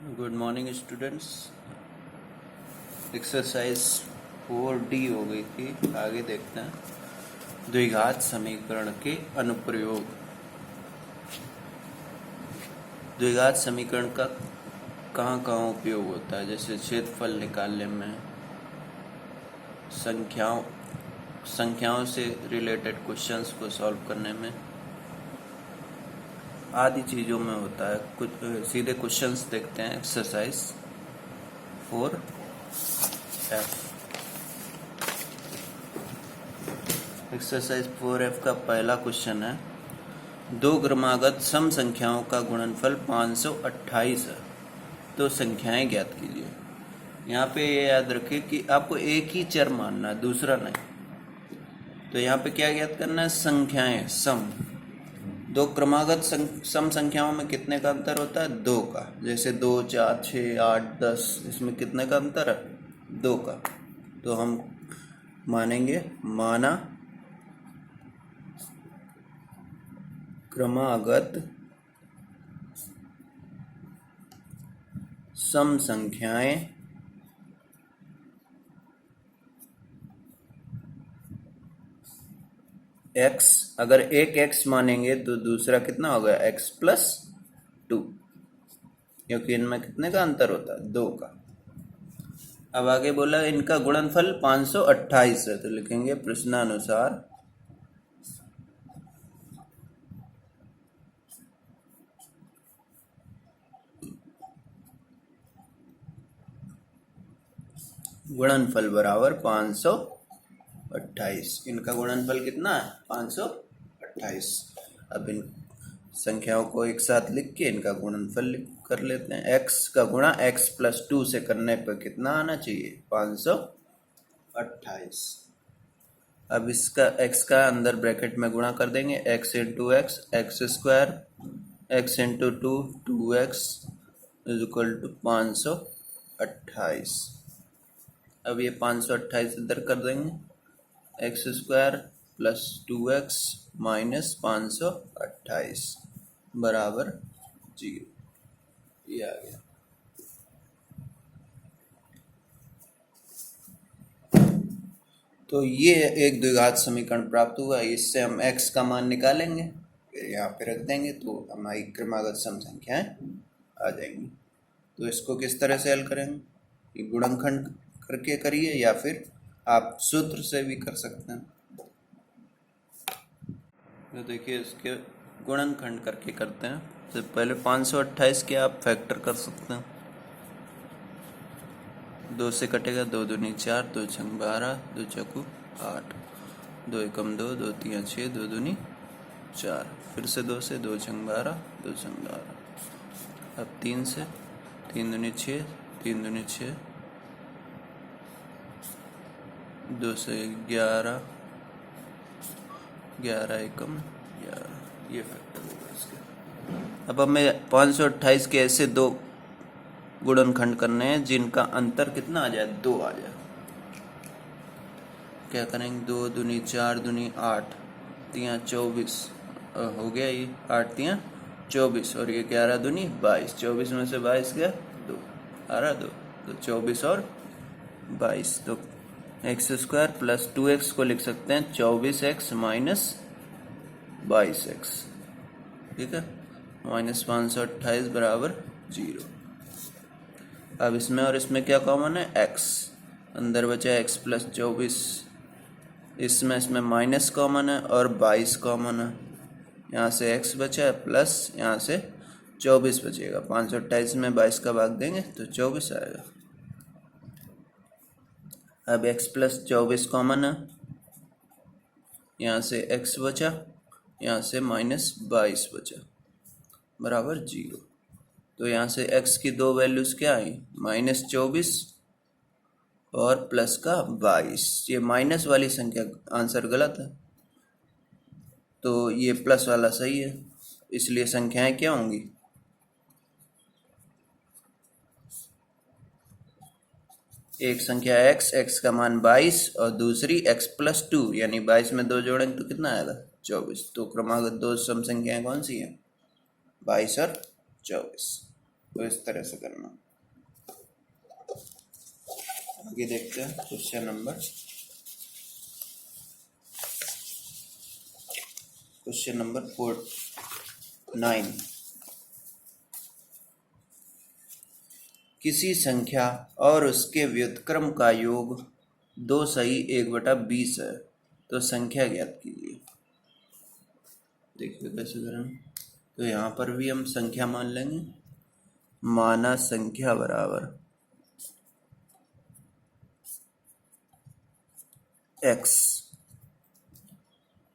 Good morning students. Exercise 4D हो गई थी, आगे देखते हैं। द्विघात समीकरण के अनुप्रयोग। द्विघात समीकरण का कहाँ कहाँ उपयोग होता है, जैसे क्षेत्रफल निकालने में, संख्याओं से रिलेटेड क्वेश्चंस को सॉल्व करने में, आदि चीज़ों में होता है। कुछ सीधे क्वेश्चंस देखते हैं। Exercise 4F। एक्सरसाइज 4F का पहला क्वेश्चन है, दो क्रमागत सम संख्याओं का गुणनफल 528 है, तो संख्याएं ज्ञात कीजिए। यहाँ पे ये याद रखिए कि आपको एक ही चर मानना है, दूसरा नहीं। तो यहाँ पे क्या ज्ञात करना है? संख्याएं, सम। दो क्रमागत सम संख्याओं में कितने का अंतर होता है? 2 का। जैसे 2, 4, 6, 8, 10, इसमें कितने का अंतर है? 2 का। तो हम माना क्रमागत सम संख्याएं x, अगर एक x मानेंगे तो दूसरा कितना होगा? x+2, क्योंकि इनमें कितने का अंतर होता है? 2 का। अब आगे बोला इनका गुणनफल 528 है, तो लिखेंगे प्रश्नानुसार गुणनफल बराबर 528। इनका गुणनफल कितना है? 528। अब इन संख्याओं को एक साथ लिख के इनका गुणनफल कर लेते हैं। x का गुणा x+2 से करने पर कितना आना चाहिए? 528। अब इसका x का अंदर ब्रैकेट में गुणा कर देंगे, x into x, x², x into 2, 2x equal to 528। अब ये 528 इधर कर देंगे, x² प्लस 2x माइनस 528 बराबर 0। ये आ गया। तो ये एक द्विघात समीकरण प्राप्त हुआ। इससे हम x का मान निकालेंगे, फिर यहाँ पे रख देंगे, तो हमारी क्रमागत सम संख्याएं आ जाएंगी। तो इसको किस तरह से हल करेंगे? ये गुणनखंड करके करिए, या फिर आप सूत्र से भी कर सकते हैं। तो देखिए, इसके गुणनखंड करके करते हैं। तो पहले 528 के आप फैक्टर कर सकते हैं। 2 से कटेगा, 2 दूनी 4, 2 छंग 12, 2 चौकू 8, 2 एकम 2, 2 तियां 6, 2 दूनी 4, फिर से 2 से, 2 छंग 12, 2 छंग 12। अब 3 से, 3 दूनी 6, 3 दूनी 6, 2 से 11, 11 एकम 11, ये फैक्टर होगा इसके। अब हमें 528 के ऐसे दो गुणनखंड करने हैं जिनका अंतर कितना आ जाए? 2 आ जाए। क्या करेंगे? 2 दूनी 4, दूनी 8, तियां 24 हो गया। ये 8 तियां 24, और ये 11 दूनी 22। 24 में से 22 गया 2, आ रहा 2, तो 24 और 22। तो x² प्लस 2x को लिख सकते हैं 24x माइनस 22x। ठीक है, माइनस 528 बराबर 0। अब इसमें और इसमें क्या कॉमन है? x। अंदर बचा x प्लस 24, इसमें माइनस कॉमन है और 22 कॉमन है। यहाँ से x बचा है, प्लस यहाँ से 24 बचेगा। 528 में 22 का भाग देंगे तो 24 आएगा। अब x प्लस 24 कॉमन है, यहाँ से x बचा, यहाँ से माइनस 22 बचा, बराबर 0। तो यहाँ से x की दो वैल्यूज क्या आई? माइनस 24 और प्लस का 22। ये माइनस वाली संख्या आंसर गलत है, तो ये प्लस वाला सही है। इसलिए संख्याएं क्या होंगी? एक संख्या x का मान 22 और दूसरी x+2, यानी 22 में 2 जोड़ेंगे तो कितना आएगा? 24। तो क्रमागत दो सम संख्याएं कौन सी हैं? 22 और 24। तो इस तरह से करना। आगे देखते हैं क्वेश्चन नंबर 9। किसी संख्या और उसके व्युत्क्रम का योग 2 सही 1/20 है, तो संख्या ज्ञात कीजिए। देखिए कैसे करें। तो यहाँ पर भी हम संख्या मान लेंगे। माना संख्या बराबर x,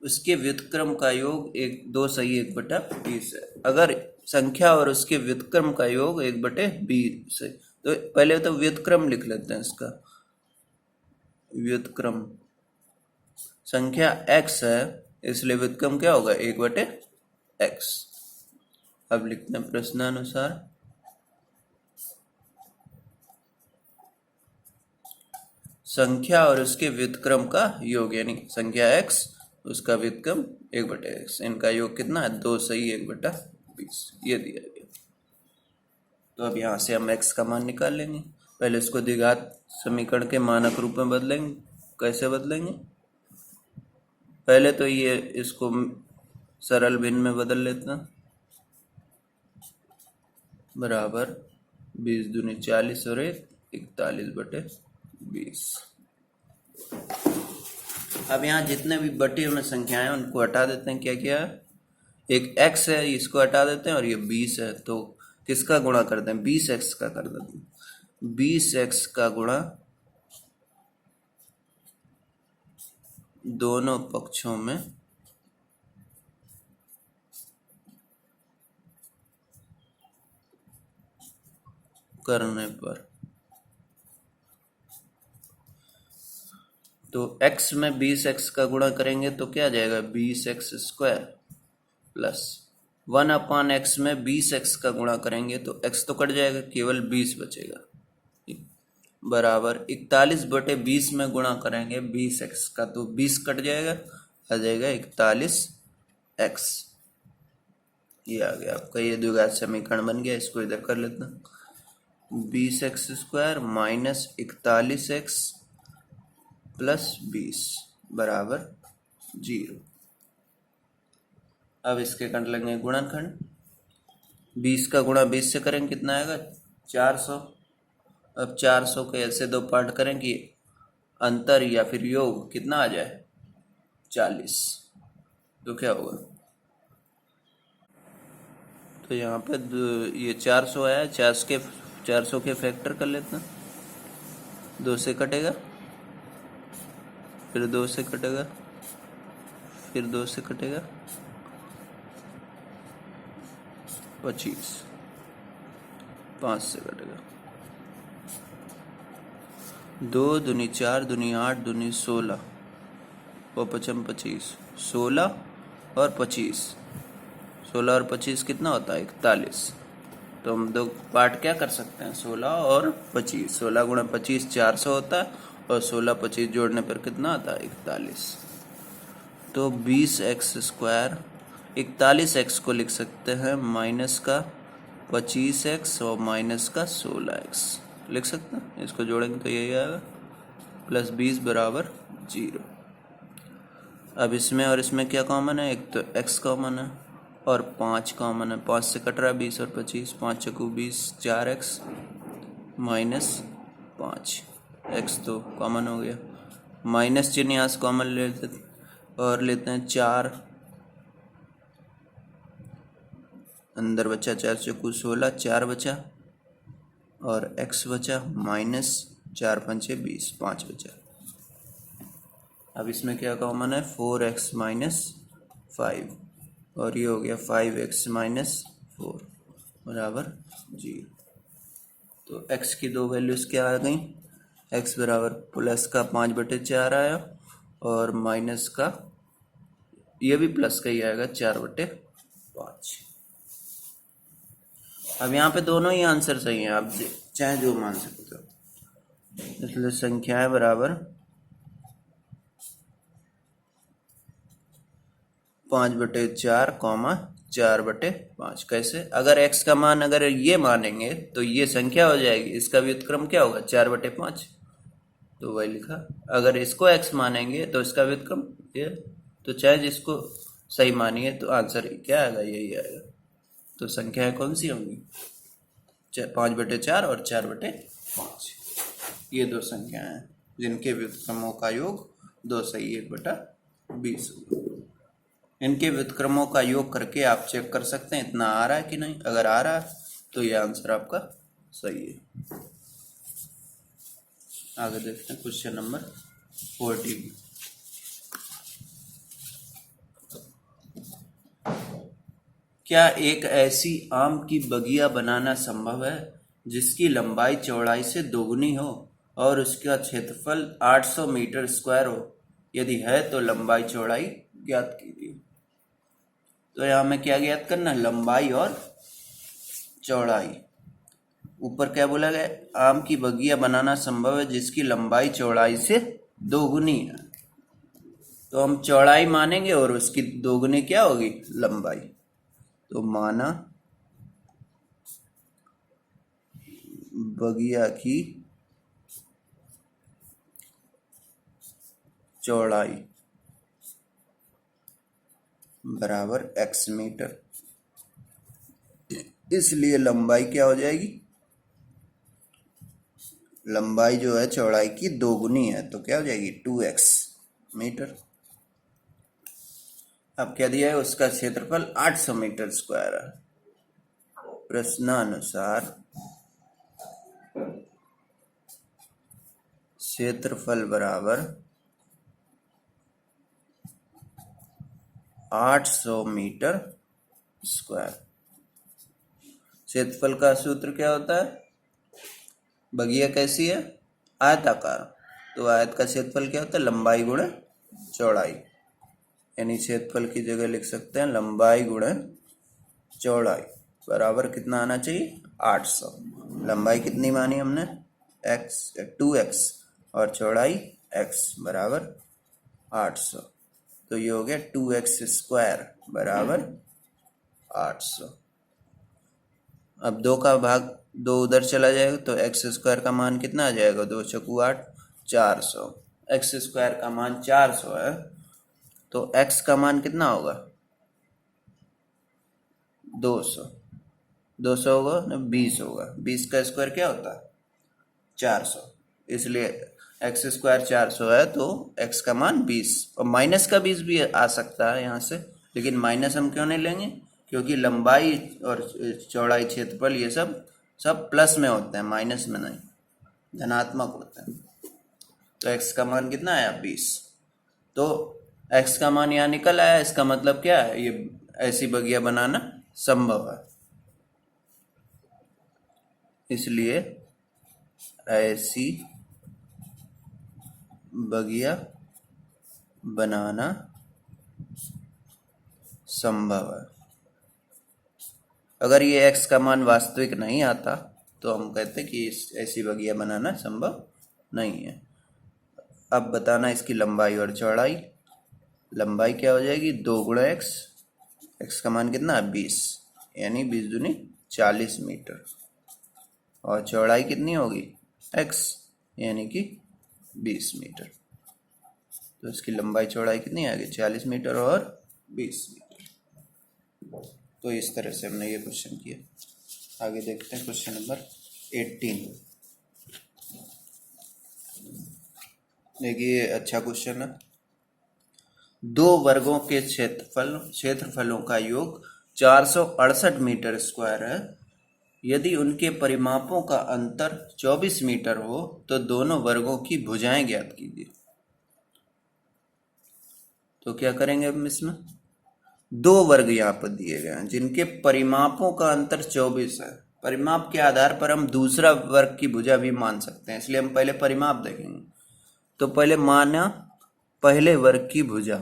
उसके व्युत्क्रम का योग 2 सही 1/20 है। अगर संख्या और उसके व्युत्क्रम का योग 1/20 है, तो पहले तो व्युत्क्रम लिख लेते हैं इसका। व्युत्क्रम संख्या x है, इसलिए व्युत्क्रम क्या होगा 1/x। अब लिखते हैं प्रश्नानुसार संख्या और उसके व्युत्क्रम का योग, यानी संख्या x उसका व्युत्क्रम 1/x, इनका योग कितना है 2 सही 1/20, ये दिया गया। तो अब यहाँ से हम x का मान निकाल लेंगे। पहले इसको द्विघात समीकरण के मानक रूप में बदलेंगे। कैसे बदलेंगे? पहले तो ये इसको सरल भिन्न में बदल लेते हैं। बराबर 20 दूनी 40 और 1 41/20। अब यहाँ जितने भी बटे हुए संख्याएं हैं उनको हटा देते हैं। क्या क्या है? एक x है, इसको हटा देते हैं, और ये 20 है, तो किसका गुणा करते हैं? 20x का कर देते हैं। 20x का गुणा दोनों पक्षों में करने पर, तो x में 20x का गुणा करेंगे तो क्या आ जाएगा 20x² प्लस 1/x में 20x का गुणा करेंगे तो x तो कट जाएगा, केवल 20 बचेगा। बराबर 41/20 में गुणा करेंगे 20x का तो 20 कट जाएगा, आ जाएगा 41x। ये आ गया आपका, ये द्विघात समीकरण बन गया। इसको इधर कर लेते हैं। 20x² माइनस 41x प्लस 20 बराबर 0। अब इसके कर लेंगे गुणनखंड। 20 का गुणा 20 से करेंगे कितना आएगा 400। अब 400 के ऐसे दो पार्ट करें कि अंतर या फिर योग कितना आ जाए 40, तो क्या होगा? तो यहाँ पे ये 400 आया, 400 के फैक्टर कर लेते हैं। 2 से कटेगा, फिर 2 से कटेगा, फिर 2 से कटेगा 25, 5 से कटेगा। 2 दूनी 4 दूनी 8 दूनी 16 और 5 25, 16 और 25, 16 और 25 कितना होता है 41। तो हम दो पार्ट क्या कर सकते हैं 16 और 25। 16 गुणा 25 400 होता है, और 16 25 जोड़ने पर कितना आता है 41। तो 20x², 41x को लिख सकते हैं माइनस का 25x और माइनस का 16x लिख सकते हैं। इसको जोड़ेंगे तो यही आएगा, प्लस 20 बराबर 0। अब इसमें और इसमें क्या कॉमन है? एक तो x कॉमन है और 5 कॉमन है। 5 से कट रहा है 20 और 25, 5 चकू 20, 4x माइनस 5, x तो कॉमन हो गया। माइनस चिन्ह यहाँ से कॉमन ले लेते और लेते हैं 4, अंदर बचा 4 चकू 16, 4 बचा और x बचा माइनस 4 पंचे 20, 5 बचा। अब इसमें क्या कॉमन है 4x माइनस 5, और ये हो गया 5x माइनस 4 बराबर 0। तो x की दो वैल्यूज क्या आ गई? x बराबर प्लस का 5/4 आया और माइनस का, ये भी प्लस का ही आएगा 4/5। अब यहाँ पे दोनों ही आंसर सही हैं, आप चाहे जो मान सकते हो। इसलिए संख्याएं बराबर 5/4, 4/5। कैसे? अगर x का मान अगर ये मानेंगे तो ये संख्या हो जाएगी, इसका व्युत्क्रम क्या होगा? 4/5। तो वही लिखा। अगर इसको x मानेंगे तो इसका व्युत्क्रम ये, तो चाहे जिसको सही मानिए तो आंसर क्या आएगा? यही आएगा। तो संख्याएं कौन सी होंगी? 5/4 और 4/5। ये दो संख्याएं हैं जिनके व्युत्क्रमों का योग 2 सही 1/20 होगा। इनके व्युत्क्रमों का योग करके आप चेक कर सकते हैं इतना आ रहा है कि नहीं। अगर आ रहा है तो ये आंसर आपका सही है। आगे देखते हैं क्वेश्चन नंबर 14। क्या एक ऐसी आम की बगिया बनाना संभव है जिसकी लंबाई चौड़ाई से दोगुनी हो और उसका क्षेत्रफल 800 मीटर स्क्वायर हो? यदि है तो लंबाई चौड़ाई ज्ञात कीजिए। तो यहाँ हमें क्या ज्ञात करना है? लंबाई और चौड़ाई। ऊपर क्या बोला गया? आम की बगिया बनाना संभव है जिसकी लंबाई चौड़ाई से दोगुनी है। तो हम चौड़ाई मानेंगे और उसकी दोगुनी क्या होगी? लंबाई। तो माना बगिया की चौड़ाई बराबर x मीटर, इसलिए लंबाई क्या हो जाएगी? लंबाई जो है चौड़ाई की दोगुनी है, तो क्या हो जाएगी? 2x metre. अब क्या दिया है? उसका क्षेत्रफल 800 मीटर स्क्वायर है। प्रश्नानुसार क्षेत्रफल बराबर 800 मीटर स्क्वायर। क्षेत्रफल का सूत्र क्या होता है? बगिया कैसी है? आयताकार। तो आयत का क्षेत्रफल क्या होता है? लंबाई गुणे चौड़ाई। यानी क्षेत्रफल की जगह लिख सकते हैं लंबाई गुणे चौड़ाई बराबर कितना आना चाहिए? 800। लंबाई कितनी मानी हमने? 2x और चौड़ाई x बराबर 800। तो ये हो गया 2x स्क्वायर बराबर 800। अब 2 का भाग 2 उधर चला जाएगा तो x स्क्वायर का मान कितना आ जाएगा? 2 चौकू 8, 400। x स्क्वायर का मान 400 है तो x का मान कितना होगा? 200। 200 होगा ना 20 होगा। 20 का स्क्वायर क्या होता है? 400। इसलिए x स्क्वायर 400 है तो x का मान 20 और माइनस का 20 भी आ सकता है यहाँ से, लेकिन माइनस हम क्यों नहीं लेंगे? क्योंकि लंबाई और चौड़ाई क्षेत्रफल ये सब प्लस में होते हैं, माइनस में नहीं, धनात्मक होते हैं। तो x का मान कितना आया? 20। तो x का मान यहाँ निकल आया। इसका मतलब क्या है? ये ऐसी बगिया बनाना संभव है। इसलिए ऐसी बगिया बनाना संभव है। अगर ये x का मान वास्तविक नहीं आता तो हम कहते कि ऐसी बगिया बनाना संभव नहीं है। अब बताना इसकी लंबाई और चौड़ाई। लंबाई क्या हो जाएगी? 2 गुणा x। x का मान कितना है? 20, यानी 20 दूनी 40 मीटर। और चौड़ाई कितनी होगी? x, यानी कि 20 मीटर। तो इसकी लंबाई चौड़ाई कितनी आ गई? 40 मीटर और 20 मीटर। तो इस तरह से हमने ये क्वेश्चन किया। आगे देखते हैं क्वेश्चन नंबर 18। देखिए अच्छा क्वेश्चन है। 2 वर्गों के क्षेत्रफलों का योग 468 मीटर स्क्वायर है। यदि उनके परिमापों का अंतर 24 मीटर हो तो दोनों वर्गों की भुजाएं ज्ञात कीजिए। तो क्या करेंगे हम इसमें? 2 वर्ग यहाँ पर दिए गए हैं जिनके परिमापों का अंतर 24 है। परिमाप के आधार पर हम दूसरा वर्ग की भुजा भी मान सकते हैं, इसलिए हम पहले परिमाप देखेंगे। तो पहले माना पहले वर्ग की भुजा,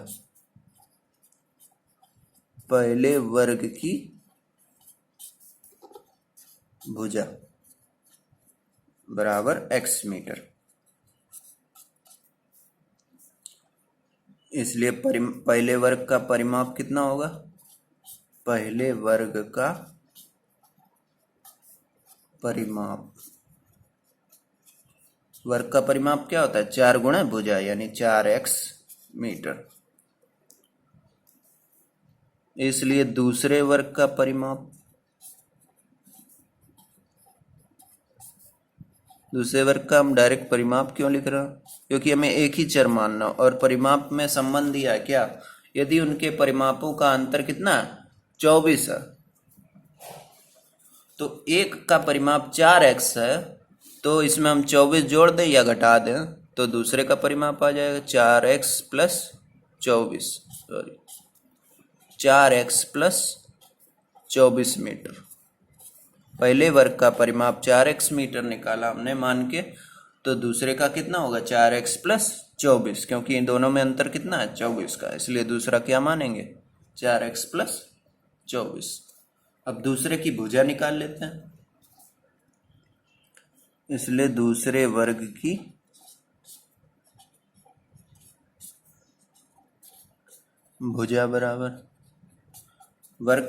पहले वर्ग की भुजा बराबर x मीटर। इसलिए पहले वर्ग का परिमाप कितना होगा? पहले वर्ग का परिमाप। वर्ग का परिमाप क्या होता है? 4 गुणे भुजा यानी 4x मीटर। इसलिए दूसरे वर्ग का परिमाप, दूसरे वर्ग का हम डायरेक्ट परिमाप क्यों लिख रहे हैं? क्योंकि हमें एक ही चर मानना और परिमाप में संबंध दिया है क्या? यदि उनके परिमापों का अंतर कितना है? 24 है, तो एक का परिमाप 4x है, तो इसमें हम 24 जोड़ दें या घटा दें तो दूसरे का परिमाप आ जाएगा 4x plus 24, sorry 4x plus 24 metre. पहले वर्ग का परिमाप 4x मीटर निकाला हमने मान के, तो दूसरे का कितना होगा? 4x प्लस 24, क्योंकि इन दोनों में अंतर कितना है? 24 का, इसलिए दूसरा क्या मानेंगे? 4x plus 24। अब दूसरे की भुजा निकाल लेते हैं, इसलिए दूसरे वर्ग की भुजा बराबर, वर्ग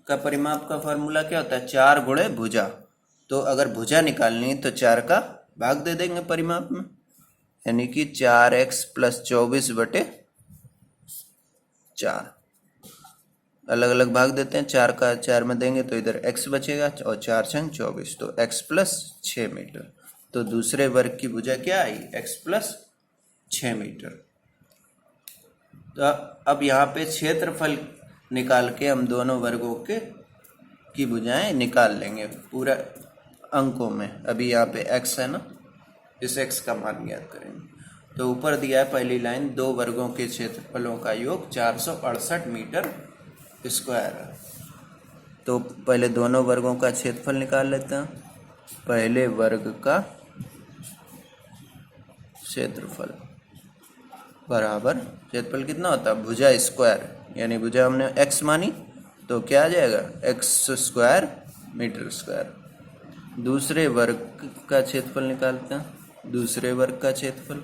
का परिमाप का फॉर्मूला क्या होता है? 4 गुणे भुजा। तो अगर भुजा निकालनी है तो 4 का भाग दे देंगे परिमाप में, यानी कि 4x प्लस 24 बटे 4। अलग अलग भाग देते हैं, 4 का 4 में देंगे तो इधर x बचेगा और 4 छंग 24, तो x प्लस 6 मीटर। तो दूसरे वर्ग की भुजा क्या आई? x plus 6 metre. तो अब यहाँ पे क्षेत्रफल निकाल के हम दोनों वर्गों के की भुजाएं निकाल लेंगे पूरा अंकों में। अभी यहाँ पे x है ना, इस x का मान ज्ञात करेंगे। तो ऊपर दिया है पहली लाइन, दो वर्गों के क्षेत्रफलों का योग 468 मीटर स्क्वायर है। तो पहले दोनों वर्गों का क्षेत्रफल निकाल लेते हैं। पहले वर्ग का क्षेत्रफल बराबर, क्षेत्रफल कितना होता है? भुजा स्क्वायर, यानी भुजा हमने x मानी तो क्या आ जाएगा? x square metre square. दूसरे वर्ग का क्षेत्रफल निकालते हैं। दूसरे वर्ग का क्षेत्रफल,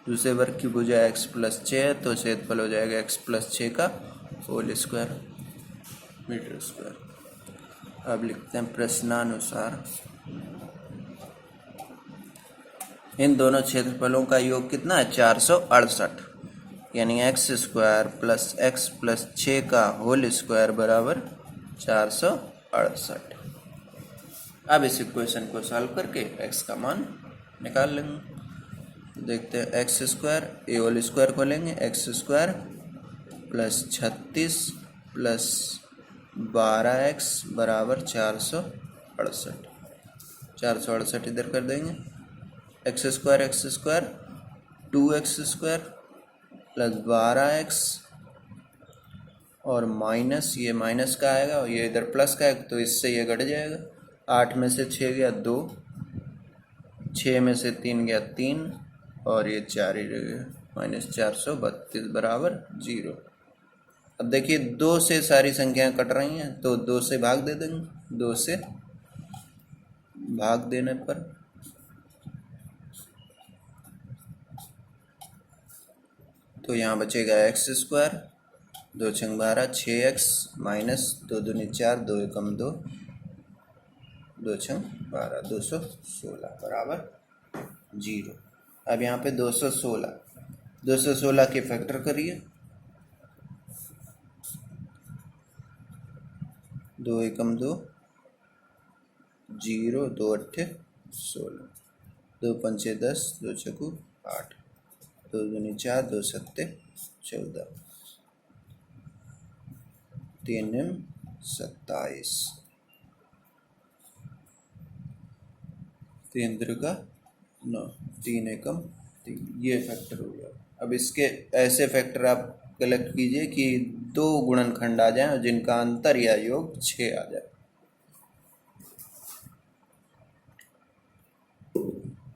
दूसरे वर्ग की भुजा x प्लस 6 है, तो क्षेत्रफल हो जाएगा x प्लस 6 का होल स्क्वायर मीटर स्क्वायर। अब लिखते हैं प्रश्नानुसार इन दोनों क्षेत्रफलों का योग कितना है? 468, यानी x square plus x plus 6 का होल स्क्वायर बराबर 468। अब इस इक्वेशन को सॉल्व करके x का मान निकाल लेंगे। देखते हैं, एक्स स्क्वायर ए होल स्क्वायर को लेंगे, x square plus 36 plus 12x बराबर 468। 468 इधर कर देंगे, x square 2x square plus 12x और माइनस, ये माइनस का आएगा और ये इधर प्लस का है, तो इससे ये घट जाएगा। 8 में से 6 गया 2, 6 में से 3 गया 3 और ये 4 ही रह गया, माइनस 432 बराबर 0। अब देखिए 2 से सारी संख्याएं कट रही हैं, तो 2 से भाग दे देंगे। 2 से भाग देने पर तो यहाँ बचेगा एक्स स्क्वायर, 2 छंग 12, 6x माइनस 2 दूनी 4, 2 एकम 2, 2 छंग 12, 216 बराबर 0। अब यहाँ पे 216 के फैक्टर करिए, 2 एकम 2, 0, 2 अट्ठे 16, 2 पंचे 10, 2 छकू 8, 2 दूनी 4, 2 सत्ते 14, 3 निम 27, 3 त्रिका 9, 3 एकम 3, ये फैक्टर हो गया। अब इसके ऐसे फैक्टर आप कलेक्ट कीजिए कि 2 गुणनखंड आ जाएं और जिनका अंतर या योग 6 आ जाए।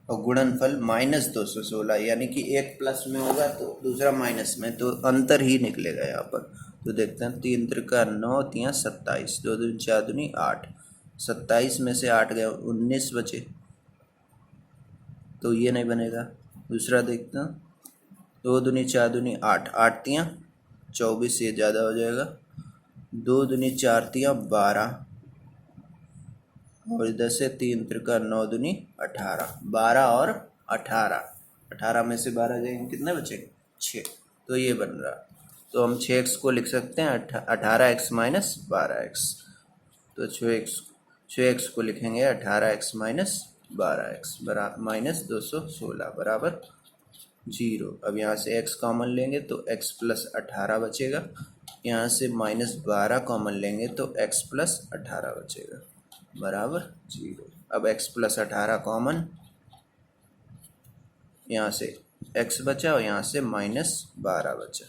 और गुणनफल -216, यानी कि एक प्लस में होगा तो दूसरा माइनस में, तो अंतर ही निकलेगा यहाँ पर। तो देखते हैं, 3 त्रिका 9, 3 27, 2 दूनी 4 दूनी 8, 27 में से 8 गया 19 बचे, तो ये नहीं बनेगा। दूसरा देखते हैं, 2 दूनी 4 दूनी 8, 8 3 24, ये ज़्यादा हो जाएगा, 2 दूनी 4 तिया 12 और इधर से 3 त्रिका 9 दूनी 18, 12 और 18, 18 में से 12 जाएंगे कितने बचेंगे 6, तो ये बन रहा। तो हम 6x को लिख सकते हैं 18x माइनस 12x, तो 6x को लिखेंगे 18x माइनस 12x माइनस 216 बराबर 0। अब यहाँ से x कॉमन लेंगे तो x प्लस 18 बचेगा, यहाँ से माइनस 12 कॉमन लेंगे तो x प्लस 18 बचेगा बराबर 0। अब x प्लस 18 कॉमन, यहाँ से x बचा और यहाँ से माइनस 12 बचा,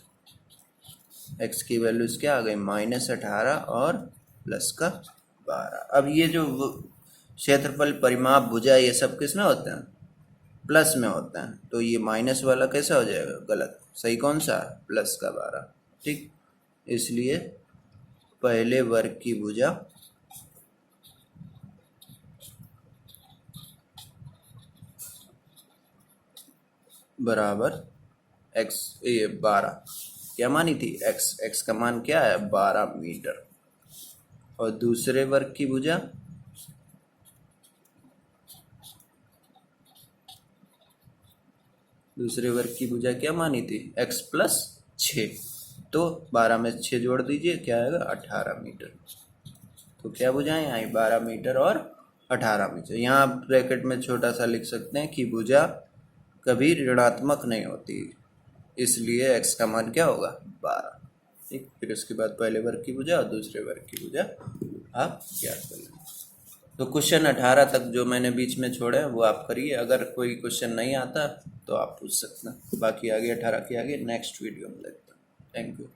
x की वैल्यूज क्या आ गई माइनस 18 और प्लस का 12। अब ये जो क्षेत्रफल परिमाप भुजा ये सब किस में होते हैं प्लस में होता है, तो ये माइनस वाला कैसा हो जाएगा गलत, सही कौन सा प्लस का 12, ठीक। इसलिए पहले वर्ग की भुजा बराबर x, ये 12 क्या मानी थी x का मान क्या है 12 मीटर, और दूसरे वर्ग की भुजा क्या मानी थी x प्लस 6, तो 12 में 6 जोड़ दीजिए क्या आएगा 18 मीटर। तो क्या भुजाएं आई 12 मीटर और 18 मीटर। यहाँ आप ब्रैकेट में छोटा सा लिख सकते हैं कि भुजा कभी ऋणात्मक नहीं होती, इसलिए x का मान क्या होगा 12, ठीक। फिर उसके बाद पहले वर्ग की भुजा और दूसरे वर्ग की भुजा आप ज्ञात कर लें। तो क्वेश्चन 18 तक जो मैंने बीच में छोड़े हैं वो आप करिए, अगर कोई क्वेश्चन नहीं आता तो आप पूछ सकते हैं, बाकी आगे 18 के आगे नेक्स्ट वीडियो में देखते हैं। Thank you.